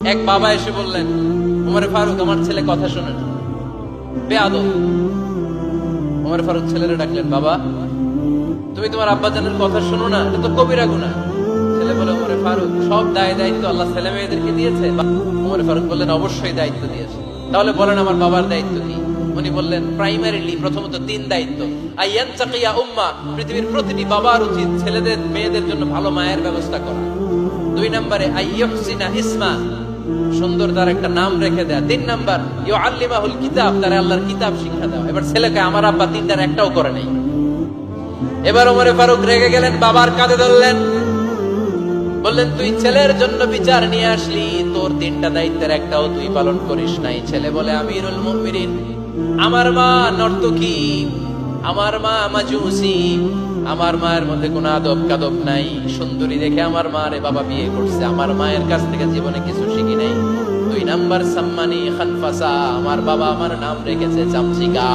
এক বাবা এসে বললেন, ওমর ফারুক আমার ছেলে কথা শোনেন, বেয়াদব। ওমর ফারুক ছেলেরা ডাকলেন, বাবা তুমি তোমার আব্বাজানের কথা শোনো না, এটা তো কবিরা গুনাহ। ছেলে বলে, ওমর ফারুক সব দায়িত্ব আল্লাহ ছেলে মেয়েদেরকে দিয়েছে। ওমর ফারুক বললেন, অবশ্যই দায়িত্ব দিয়েছে। তাহলে বলেন আমার বাবার দায়িত্ব কি? উনি বললেন, প্রাইমারিলি প্রথমত 3 দায়িত্ব। আইয়ানতাকিয়া উম্মা, পৃথিবীর প্রতিটি বাবার উচিত ছেলেদের মেয়েদের জন্য ভালো মায়ের ব্যবস্থা করা। 2 নম্বরে আইয়ুহসিনা ইসমা, সুন্দর তার একটা নাম রেখে দেয়া। 3 নাম্বার ইউআল্লিমাহুল কিতাব, তার আল্লাহর কিতাব শিক্ষা দেওয়া। এবার ছেলেকে আমার আব্বা 3টার একটাও করে নাই। এবার ওমর ফারুক রেগে গেলেন, বাবার কাঁধে ধরলেন, বললেন, তুই ছেলের জন্য বিচার নিয়ে আসলি, তোর 3টা দায়িত্বের একটাও তুই পালন করিস নাই। ছেলে বলে, আমিরুল মুমিনিন, আমার মা নর্তকী, আমার মা মাজুসি, আমার মায়ের মধ্যে কোনো আদব কাদব নাই, সুন্দরী দেখে আমার মারে বাবা বিয়ে করছে, আমার মায়ের কাছ থেকে জীবনে কিছু শিখি নাই। 2 নাম্বার সাম্মানি খানফাসা, আমার বাবা আমার নাম রেখেছে চামচিকা।